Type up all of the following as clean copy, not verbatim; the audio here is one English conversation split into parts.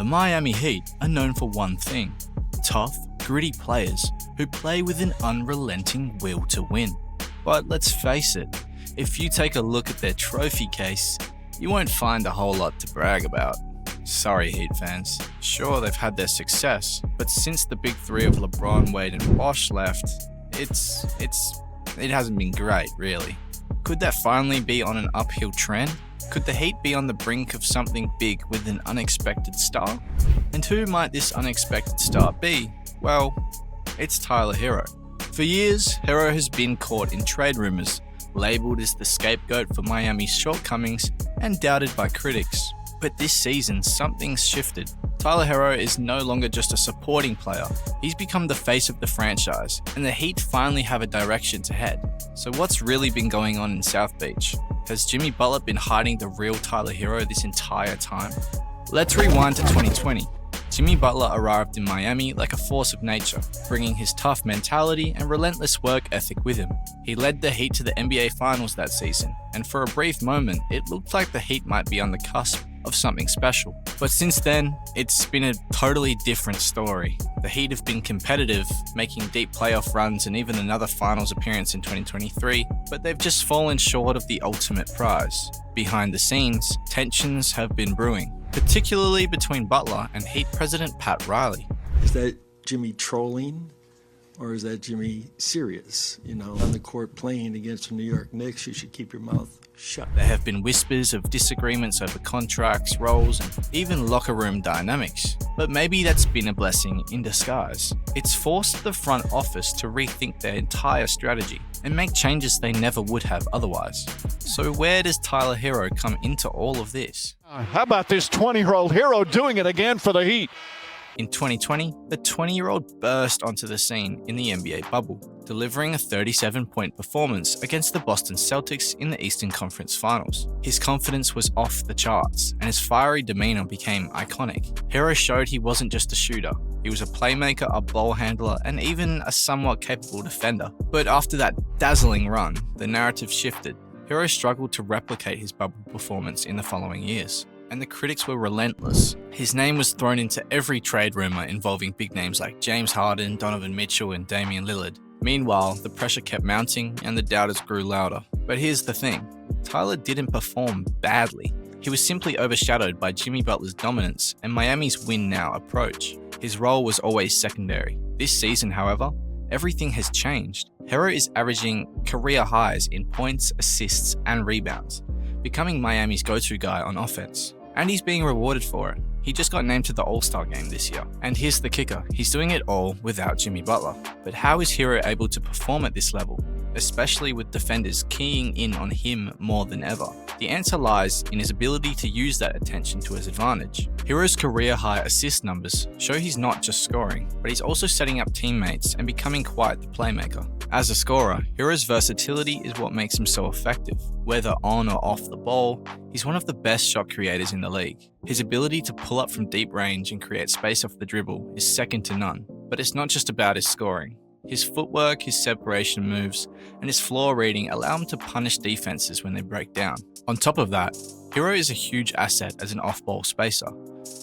Miami Heat are known for one thing: tough, gritty players who play with an unrelenting will to win. But let's face it, if you take a look at their trophy case, you won't find a whole lot to brag about. Sorry, Heat fans. Sure, they've had their success, but since the big three of LeBron, Wade, and Bosh left, it hasn't been great, really. Could that finally be on an uphill trend? Could the Heat be on the brink of something big with an unexpected star? And who might this unexpected star be? Well, it's Tyler Herro. For years, Herro has been caught in trade rumors, labeled as the scapegoat for Miami's shortcomings, and doubted by critics. But this season, something's shifted. Tyler Herro is no longer just a supporting player. He's become the face of the franchise, and the Heat finally have a direction to head. So what's really been going on in South Beach? Has Jimmy Butler been hiding the real Tyler Herro this entire time? Let's rewind to 2020. Jimmy Butler arrived in Miami like a force of nature, bringing his tough mentality and relentless work ethic with him. He led the Heat to the NBA Finals that season, and for a brief moment, it looked like the Heat might be on the cusp of something special. But since then, it's been a totally different story. The Heat have been competitive, making deep playoff runs and even another finals appearance in 2023, but they've just fallen short of the ultimate prize. Behind the scenes, tensions have been brewing, particularly between Butler and Heat president Pat Riley. Is that Jimmy trolling, or is that Jimmy serious? On the court playing against the New York Knicks, you should keep your mouth shut. There have been whispers of disagreements over contracts, roles, and even locker room dynamics. But maybe that's been a blessing in disguise. It's forced the front office to rethink their entire strategy and make changes they never would have otherwise. So where does Tyler Herro come into all of this? How about this 20-year-old Herro doing it again for the Heat? In 2020, the 20-year-old burst onto the scene in the NBA bubble, delivering a 37-point performance against the Boston Celtics in the Eastern Conference Finals. His confidence was off the charts, and his fiery demeanor became iconic. Herro showed he wasn't just a shooter. He was a playmaker, a ball handler, and even a somewhat capable defender. But after that dazzling run, the narrative shifted. Herro struggled to replicate his bubble performance in the following years, and the critics were relentless. His name was thrown into every trade rumor involving big names like James Harden, Donovan Mitchell, and Damian Lillard. Meanwhile, the pressure kept mounting and the doubters grew louder. But here's the thing: Tyler didn't perform badly. He was simply overshadowed by Jimmy Butler's dominance and Miami's win-now approach. His role was always secondary. This season, however, everything has changed. Herro is averaging career highs in points, assists, and rebounds, becoming Miami's go-to guy on offense. And he's being rewarded for it. He just got named to the All-Star game this year. And here's the kicker: he's doing it all without Jimmy Butler. But how is Herro able to perform at this level, especially with defenders keying in on him more than ever? The answer lies in his ability to use that attention to his advantage. Herro's career-high assist numbers show he's not just scoring, but he's also setting up teammates and becoming quite the playmaker. As a scorer, Herro's versatility is what makes him so effective. Whether on or off the ball, he's one of the best shot creators in the league. His ability to pull up from deep range and create space off the dribble is second to none. But it's not just about his scoring. His footwork, his separation moves, and his floor reading allow him to punish defenses when they break down. On top of that, Herro is a huge asset as an off-ball spacer.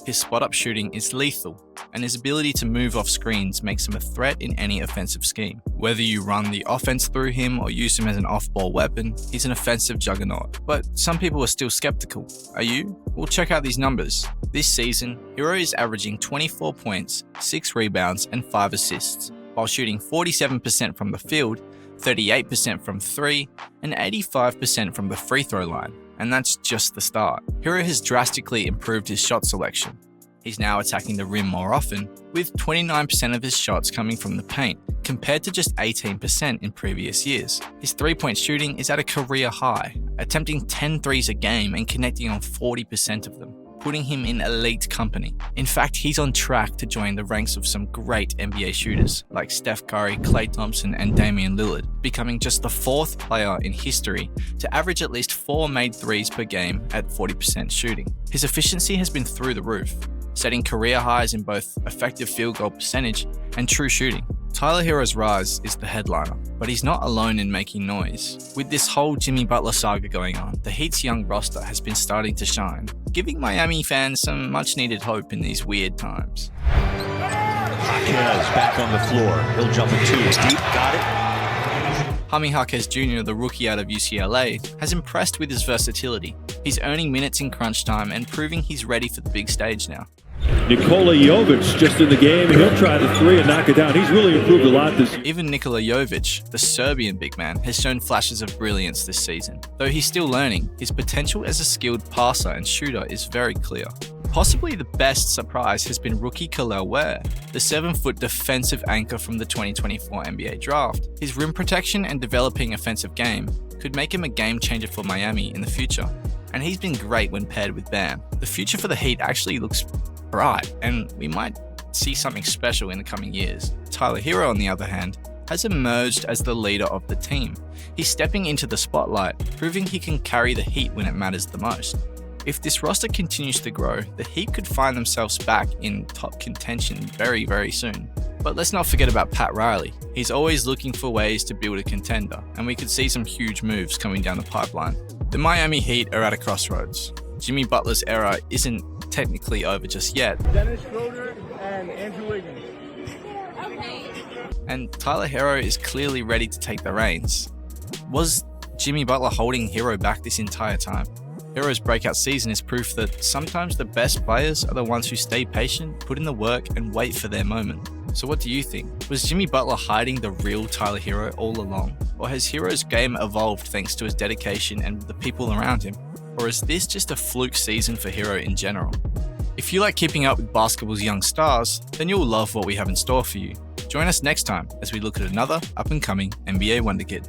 His spot-up shooting is lethal, and his ability to move off screens makes him a threat in any offensive scheme. Whether you run the offense through him or use him as an off-ball weapon, he's an offensive juggernaut. But some people are still skeptical. Are you? Well, check out these numbers. This season, Herro is averaging 24 points, 6 rebounds, and 5 assists, while shooting 47% from the field, 38% from 3, and 85% from the free throw line. And that's just the start. Herro has drastically improved his shot selection. He's now attacking the rim more often, with 29% of his shots coming from the paint, compared to just 18% in previous years. His three-point shooting is at a career high, attempting 10 threes a game and connecting on 40% of them, putting him in elite company. In fact, he's on track to join the ranks of some great NBA shooters like Steph Curry, Klay Thompson, and Damian Lillard, becoming just the 4th player in history to average at least 4 made threes per game at 40% shooting. His efficiency has been through the roof, setting career highs in both effective field goal percentage and true shooting. Tyler Herro's rise is the headliner, But he's not alone in making noise. With this whole Jimmy Butler saga going on, the Heat's young roster has been starting to shine, giving Miami fans some much-needed hope in these weird times. Jaquez back on the floor. He'll jump it 2. Deep, got it. Jaime Jaquez Jr., the rookie out of UCLA, has impressed with his versatility. He's earning minutes in crunch time and proving he's ready for the big stage now. Nikola Jovic just in the game. He'll try the 3 and knock it down. He's really improved a lot this year. Even Nikola Jovic, the Serbian big man, has shown flashes of brilliance this season. Though he's still learning, his potential as a skilled passer and shooter is very clear. Possibly the best surprise has been rookie Kel'el Ware, the 7-foot defensive anchor from the 2024 NBA draft. His rim protection and developing offensive game could make him a game changer for Miami in the future. And he's been great when paired with Bam. The future for the Heat actually looks bright, and we might see something special in the coming years. Tyler Herro, on the other hand, has emerged as the leader of the team. He's stepping into the spotlight, proving he can carry the Heat when it matters the most. If this roster continues to grow, the Heat could find themselves back in top contention very, very soon. But let's not forget about Pat Riley. He's always looking for ways to build a contender, and we could see some huge moves coming down the pipeline. The Miami Heat are at a crossroads. Jimmy Butler's era isn't technically over just yet. Dennis Schroeder and Andrew Wiggins. And Tyler Herro is clearly ready to take the reins. Was Jimmy Butler holding Herro back this entire time? Herro's breakout season is proof that sometimes the best players are the ones who stay patient, put in the work, and wait for their moment. So what do you think? Was Jimmy Butler hiding the real Tyler Herro all along? Or has Herro's game evolved thanks to his dedication and the people around him? Or is this just a fluke season for Herro in general? If you like keeping up with basketball's young stars, then you'll love what we have in store for you. Join us next time as we look at another up-and-coming NBA wonder kid.